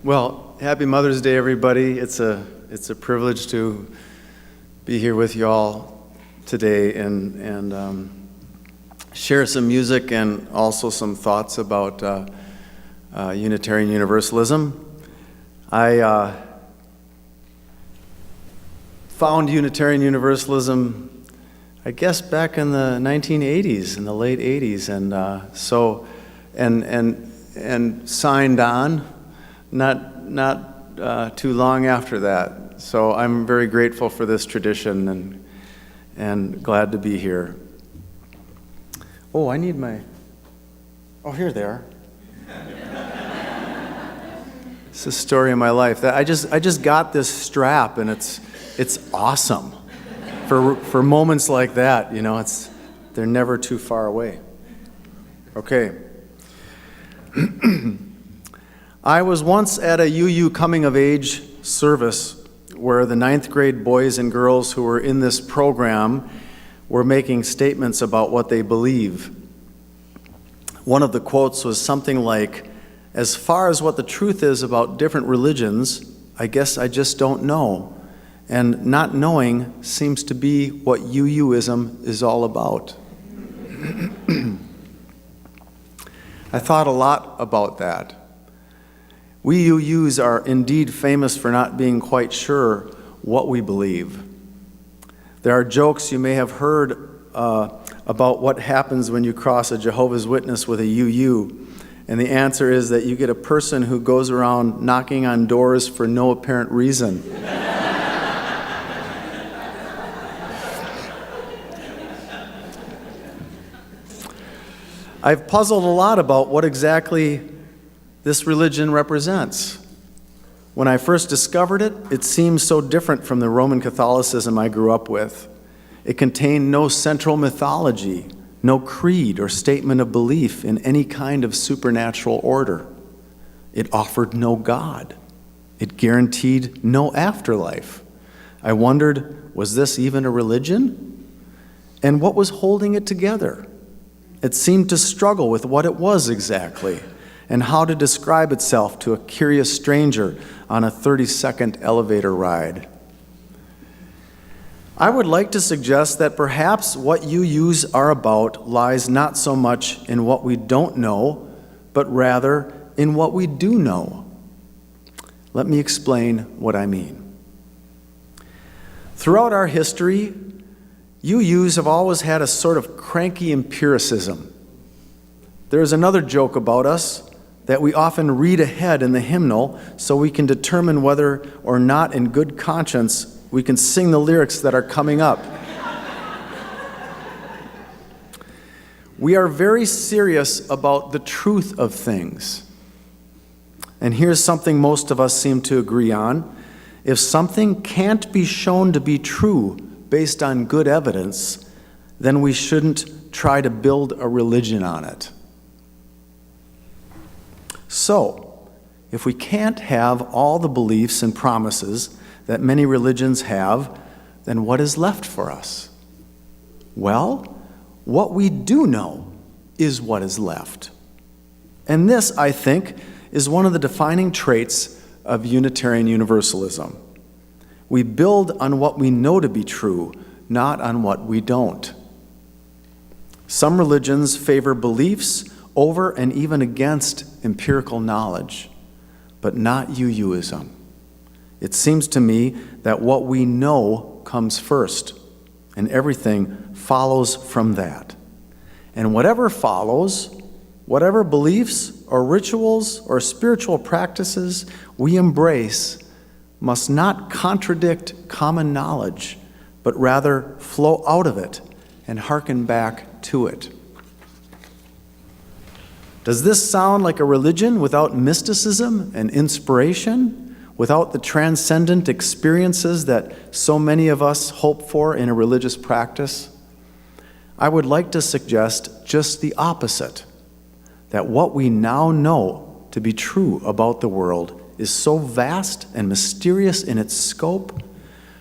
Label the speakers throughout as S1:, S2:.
S1: Well, happy Mother's Day, everybody. It's a privilege to be here with you all today and share some music and also some thoughts about Unitarian Universalism. I found Unitarian Universalism, I guess, back in the 1980s, in the late 80s, and signed on. Not too long after that. So I'm very grateful for this tradition and glad to be here. Oh, I need my... Oh, here they are. It's the story of my life. I just got this strap, and it's awesome. For moments like that, they're never too far away. Okay. I was once at a UU coming-of-age service where the 9th grade boys and girls who were in this program were making statements about what they believe. One of the quotes was something like, "As far as what the truth is about different religions, I guess I just don't know. And not knowing seems to be what UUism is all about." I thought a lot about that. We UUs are indeed famous for not being quite sure what we believe. There are jokes you may have heard about what happens when you cross a Jehovah's Witness with a UU, and the answer is that you get a person who goes around knocking on doors for no apparent reason. I've puzzled a lot about what exactly this religion represents. When I first discovered it, it seemed so different from the Roman Catholicism I grew up with. It contained no central mythology, no creed or statement of belief in any kind of supernatural order. It offered no God. It guaranteed no afterlife. I wondered, was this even a religion? And what was holding it together? It seemed to struggle with what it was exactly, and how to describe itself to a curious stranger on a 30-second elevator ride. I would like to suggest that perhaps what UUs are about lies not so much in what we don't know, but rather in what we do know. Let me explain what I mean. Throughout our history, UUs have always had a sort of cranky empiricism. There is another joke about us, that we often read ahead in the hymnal so we can determine whether or not in good conscience we can sing the lyrics that are coming up. We are very serious about the truth of things. And here's something most of us seem to agree on. If something can't be shown to be true based on good evidence, then we shouldn't try to build a religion on it. So, if we can't have all the beliefs and promises that many religions have, then what is left for us? Well, what we do know is what is left. And this, I think, is one of the defining traits of Unitarian Universalism. We build on what we know to be true, not on what we don't. Some religions favor beliefs over and even against empirical knowledge, but not UUism. It seems to me that what we know comes first, and everything follows from that. And whatever follows, whatever beliefs or rituals or spiritual practices we embrace must not contradict common knowledge, but rather flow out of it and hearken back to it. Does this sound like a religion without mysticism and inspiration, without the transcendent experiences that so many of us hope for in a religious practice? I would like to suggest just the opposite, that what we now know to be true about the world is so vast and mysterious in its scope,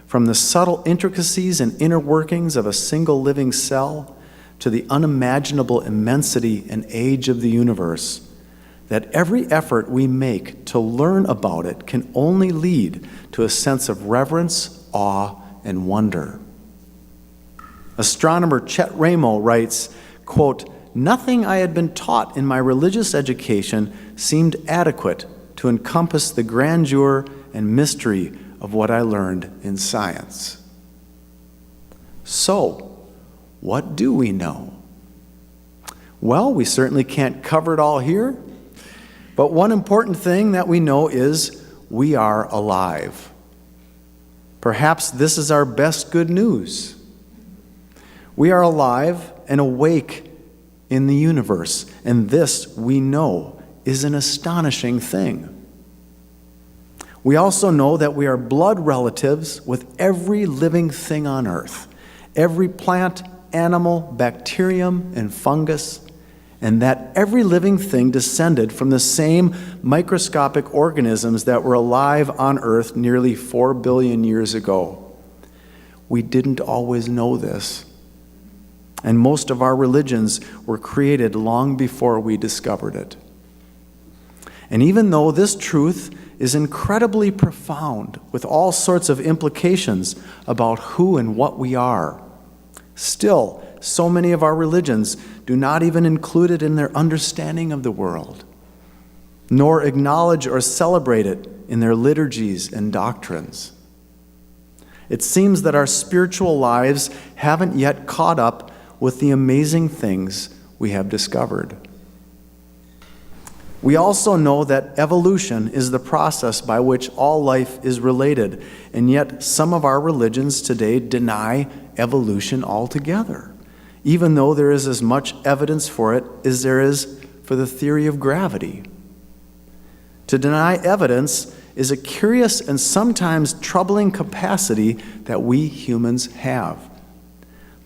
S1: from the subtle intricacies and inner workings of a single living cell to the unimaginable immensity and age of the universe, that every effort we make to learn about it can only lead to a sense of reverence, awe, and wonder. Astronomer Chet Ramo writes, quote, "Nothing I had been taught in my religious education seemed adequate to encompass the grandeur and mystery of what I learned in science." So, what do we know? Well, we certainly can't cover it all here, but one important thing that we know is we are alive. Perhaps this is our best good news. We are alive and awake in the universe, and this, we know, is an astonishing thing. We also know that we are blood relatives with every living thing on earth, every plant, animal, bacterium, and fungus, and that every living thing descended from the same microscopic organisms that were alive on earth nearly 4 billion years ago. We didn't always know this, and most of our religions were created long before we discovered it. And even though this truth is incredibly profound, with all sorts of implications about who and what we are, still, so many of our religions do not even include it in their understanding of the world, nor acknowledge or celebrate it in their liturgies and doctrines. It seems that our spiritual lives haven't yet caught up with the amazing things we have discovered. We also know that evolution is the process by which all life is related, and yet some of our religions today deny evolution altogether, even though there is as much evidence for it as there is for the theory of gravity. To deny evidence is a curious and sometimes troubling capacity that we humans have.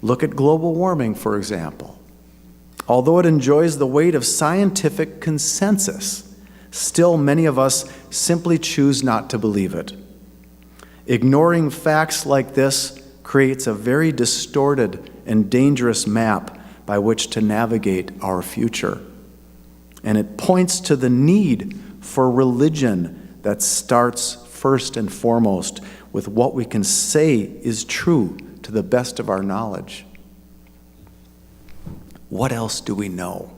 S1: Look at global warming, for example. Although it enjoys the weight of scientific consensus, still many of us simply choose not to believe it. Ignoring facts like this creates a very distorted and dangerous map by which to navigate our future. And it points to the need for religion that starts first and foremost with what we can say is true to the best of our knowledge. What else do we know?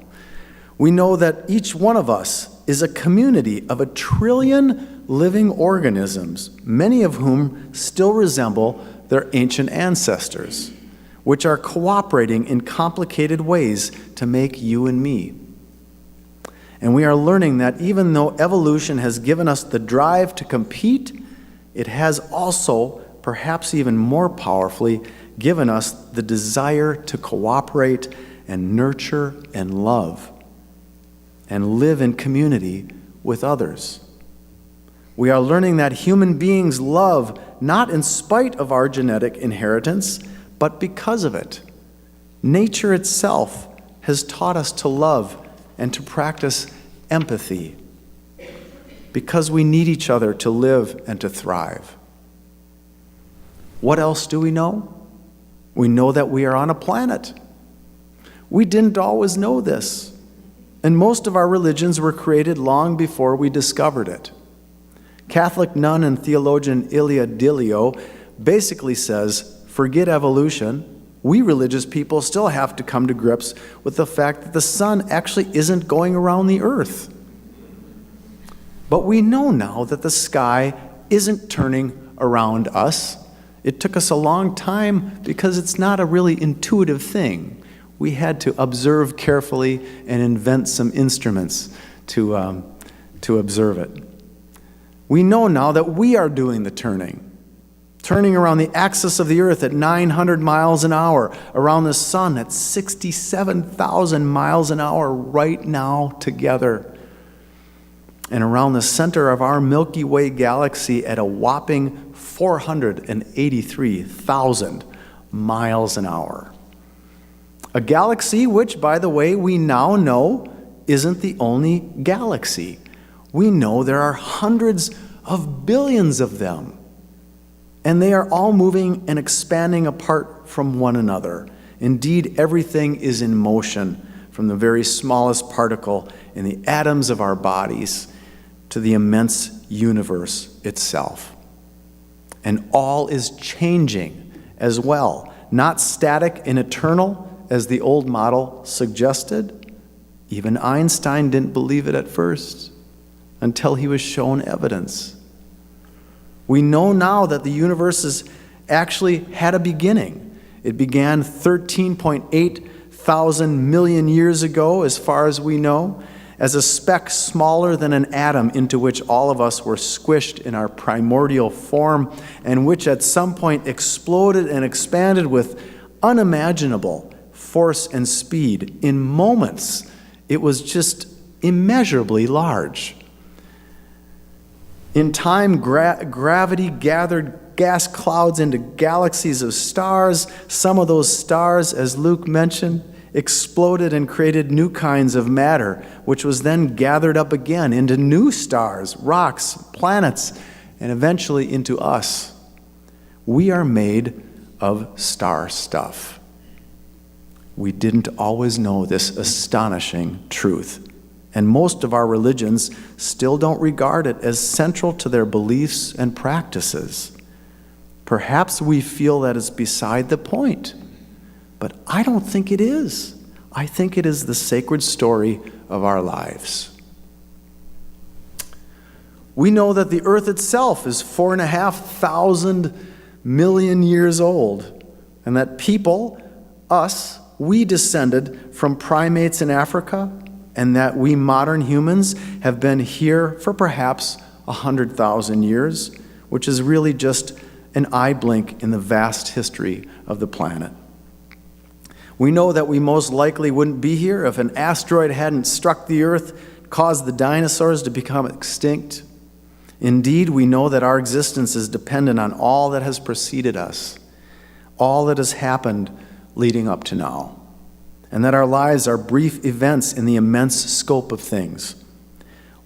S1: We know that each one of us is a community of 1 trillion living organisms, many of whom still resemble their ancient ancestors, which are cooperating in complicated ways to make you and me. And we are learning that even though evolution has given us the drive to compete, it has also, perhaps even more powerfully, given us the desire to cooperate and nurture and love and live in community with others. We are learning that human beings love not in spite of our genetic inheritance, but because of it. Nature itself has taught us to love and to practice empathy because we need each other to live and to thrive. What else do we know? We know that we are on a planet. We didn't always know this, and most of our religions were created long before we discovered it. Catholic nun and theologian Ilia Delio basically says, forget evolution. We religious people still have to come to grips with the fact that the sun actually isn't going around the earth. But we know now that the sky isn't turning around us. It took us a long time because it's not a really intuitive thing. We had to observe carefully and invent some instruments to observe it. We know now that we are doing the turning around the axis of the earth at 900 miles an hour, around the sun at 67,000 miles an hour right now together, and around the center of our Milky Way galaxy at a whopping 483,000 miles an hour. A galaxy which, by the way, we now know isn't the only galaxy. We know there are hundreds of billions of them, and they are all moving and expanding apart from one another. Indeed, everything is in motion, from the very smallest particle in the atoms of our bodies to the immense universe itself. And all is changing as well, not static and eternal as the old model suggested. Even Einstein didn't believe it at first until he was shown evidence. We know now that the universe has actually had a beginning. It began 13.8 thousand million years ago, as far as we know, as a speck smaller than an atom into which all of us were squished in our primordial form, and which at some point exploded and expanded with unimaginable force and speed. In moments, it was just immeasurably large. In time, gravity gathered gas clouds into galaxies of stars. Some of those stars, as Luke mentioned, exploded and created new kinds of matter, which was then gathered up again into new stars, rocks, planets, and eventually into us. We are made of star stuff. We didn't always know this astonishing truth, and most of our religions still don't regard it as central to their beliefs and practices. Perhaps we feel that it's beside the point, but I don't think it is. I think it is the sacred story of our lives. We know that the earth itself is 4,500 million years old, and that people, us, we descended from primates in Africa, and that we modern humans have been here for perhaps 100,000 years, which is really just an eye blink in the vast history of the planet. We know that we most likely wouldn't be here if an asteroid hadn't struck the earth, caused the dinosaurs to become extinct. Indeed, we know that our existence is dependent on all that has preceded us, all that has happened leading up to now, and that our lives are brief events in the immense scope of things.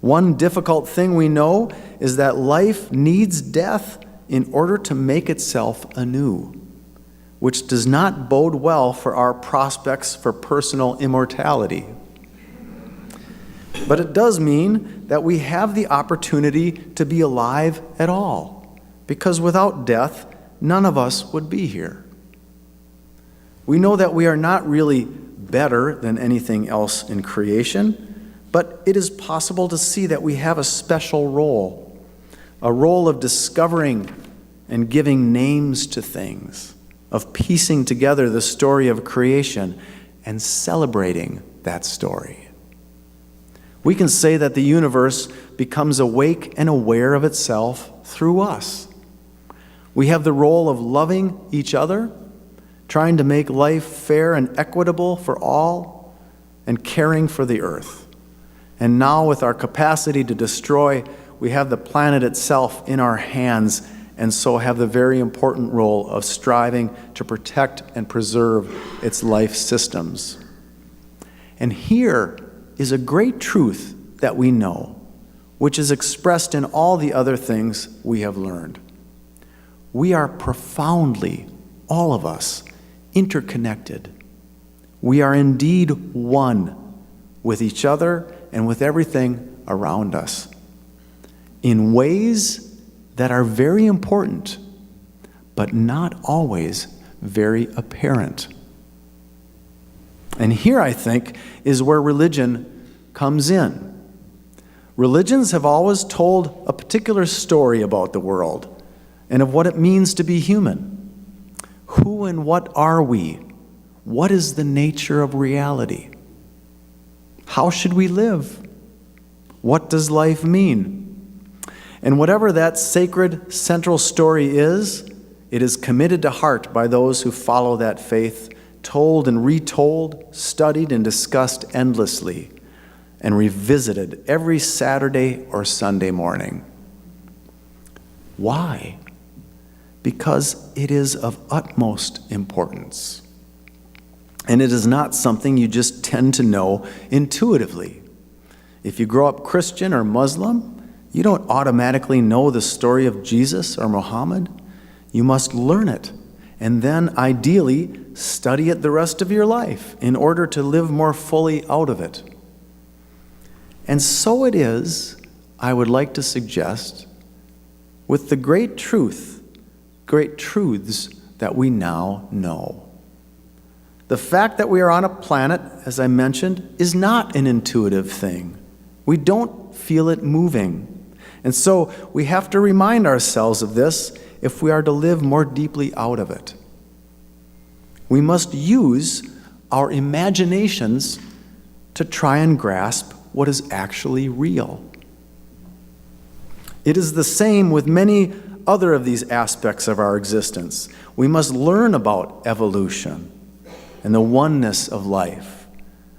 S1: One difficult thing we know is that life needs death in order to make itself anew, which does not bode well for our prospects for personal immortality. But it does mean that we have the opportunity to be alive at all, because without death, none of us would be here. We know that we are not really better than anything else in creation, but it is possible to see that we have a special role, a role of discovering and giving names to things, of piecing together the story of creation and celebrating that story. We can say that the universe becomes awake and aware of itself through us. We have the role of loving each other, trying to make life fair and equitable for all, and caring for the earth. And now, with our capacity to destroy, we have the planet itself in our hands, and so have the very important role of striving to protect and preserve its life systems. And here is a great truth that we know, which is expressed in all the other things we have learned. We are profoundly, all of us, interconnected. We are indeed one with each other and with everything around us in ways that are very important, but not always very apparent. And here, I think, is where religion comes in. Religions have always told a particular story about the world and of what it means to be human. Who and what are we? What is the nature of reality? How should we live? What does life mean? And whatever that sacred central story is, it is committed to heart by those who follow that faith, told and retold, studied and discussed endlessly, and revisited every Saturday or Sunday morning. Why? Because it is of utmost importance. And it is not something you just tend to know intuitively. If you grow up Christian or Muslim, you don't automatically know the story of Jesus or Muhammad. You must learn it and then ideally study it the rest of your life in order to live more fully out of it. And so it is, I would like to suggest, with the great truths that we now know. The fact that we are on a planet, as I mentioned, is not an intuitive thing. We don't feel it moving. And so we have to remind ourselves of this if we are to live more deeply out of it. We must use our imaginations to try and grasp what is actually real. It is the same with many other of these aspects of our existence. We must learn about evolution and the oneness of life,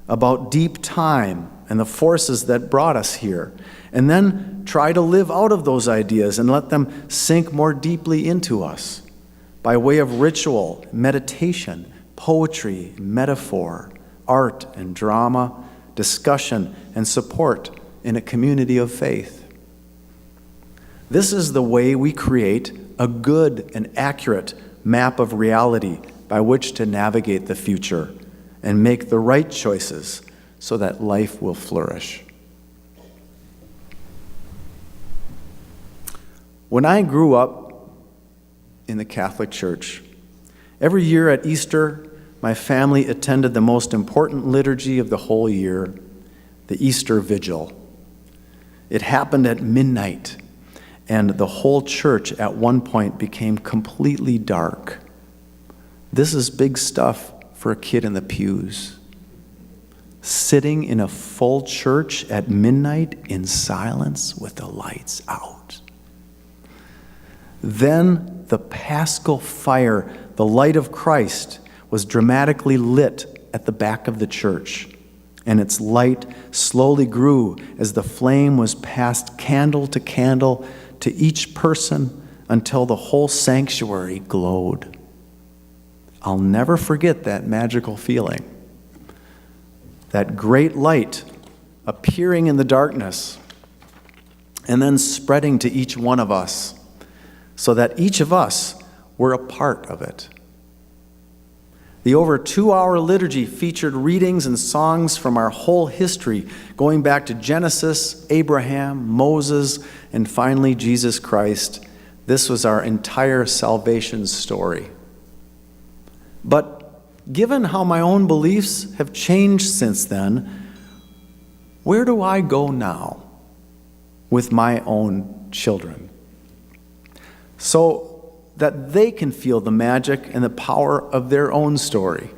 S1: about deep time and the forces that brought us here, and then try to live out of those ideas and let them sink more deeply into us by way of ritual, meditation, poetry, metaphor, art and drama, discussion and support in a community of faith. This is the way we create a good and accurate map of reality by which to navigate the future and make the right choices so that life will flourish. When I grew up in the Catholic Church, every year at Easter, my family attended the most important liturgy of the whole year, the Easter Vigil. It happened at midnight, and the whole church at one point became completely dark. This is big stuff for a kid in the pews. Sitting in a full church at midnight in silence with the lights out. Then the paschal fire, the light of Christ, was dramatically lit at the back of the church, and its light slowly grew as the flame was passed candle to each person until the whole sanctuary glowed. I'll never forget that magical feeling. That great light appearing in the darkness and then spreading to each one of us so that each of us were a part of it. The over 2-hour liturgy featured readings and songs from our whole history, going back to Genesis, Abraham, Moses, and finally Jesus Christ. This was our entire salvation story. But given how my own beliefs have changed since then, where do I go now with my own children so that they can feel the magic and the power of their own story?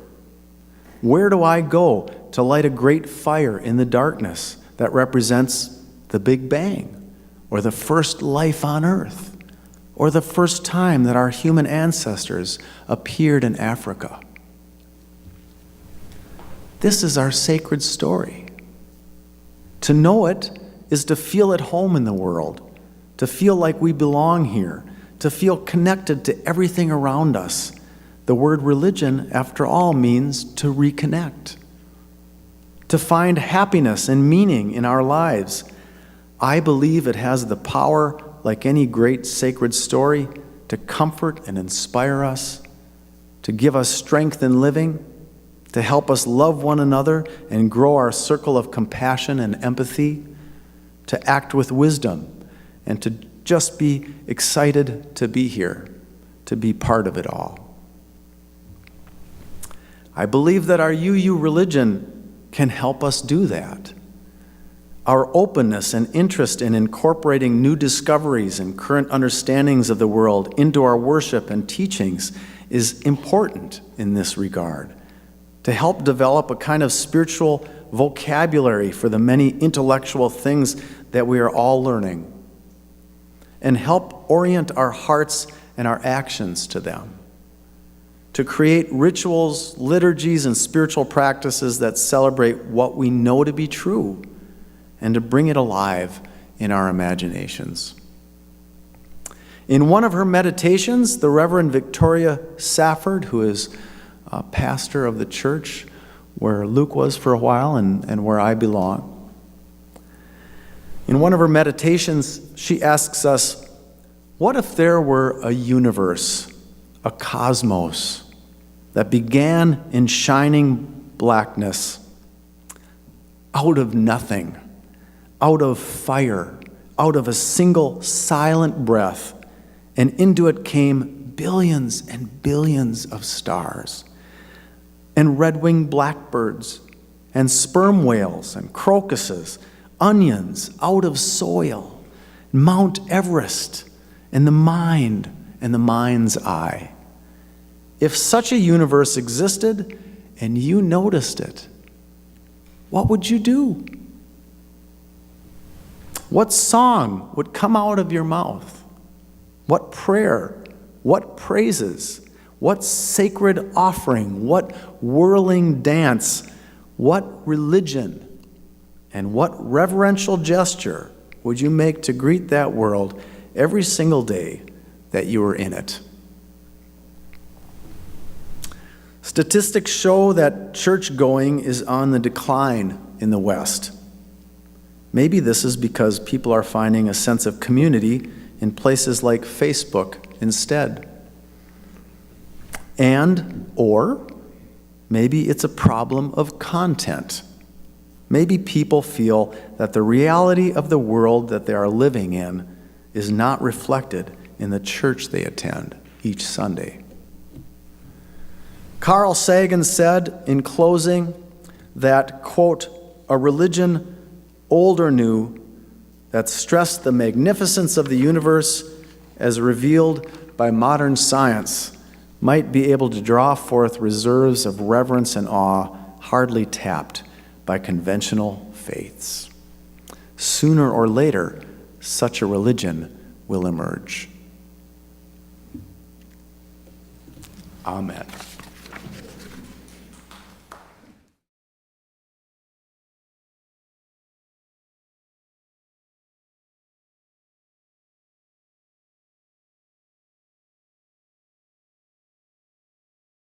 S1: Where do I go to light a great fire in the darkness that represents the Big Bang, or the first life on earth, or the first time that our human ancestors appeared in Africa? This is our sacred story. To know it is to feel at home in the world, to feel like we belong here, to feel connected to everything around us. The word religion, after all, means to reconnect, to find happiness and meaning in our lives. I believe it has the power, like any great sacred story, to comfort and inspire us, to give us strength in living, to help us love one another and grow our circle of compassion and empathy, to act with wisdom, and to just be excited to be here, to be part of it all. I believe that our UU religion can help us do that. Our openness and interest in incorporating new discoveries and current understandings of the world into our worship and teachings is important in this regard, to help develop a kind of spiritual vocabulary for the many intellectual things that we are all learning, and help orient our hearts and our actions to them, to create rituals, liturgies, and spiritual practices that celebrate what we know to be true, and to bring it alive in our imaginations. In one of her meditations, the Reverend Victoria Safford, who is a pastor of the church where Luke was for a while and where I belong, in one of her meditations, she asks us, what if there were a universe a cosmos that began in shining blackness, out of nothing, out of fire, out of a single silent breath, and into it came billions and billions of stars, and red-winged blackbirds, and sperm whales, and crocuses, onions out of soil, Mount Everest, and the mind and the mind's eye. If such a universe existed and you noticed it, what would you do? What song would come out of your mouth? What prayer? What praises? What sacred offering? What whirling dance? What religion? And what reverential gesture would you make to greet that world every single day that you were in it? Statistics show that church-going is on the decline in the West. Maybe this is because people are finding a sense of community in places like Facebook instead. Or maybe it's a problem of content. Maybe people feel that the reality of the world that they are living in is not reflected in the church they attend each Sunday. Carl Sagan said in closing that, quote, a religion old or new that stressed the magnificence of the universe as revealed by modern science might be able to draw forth reserves of reverence and awe hardly tapped by conventional faiths. Sooner or later, such a religion will emerge. Amen.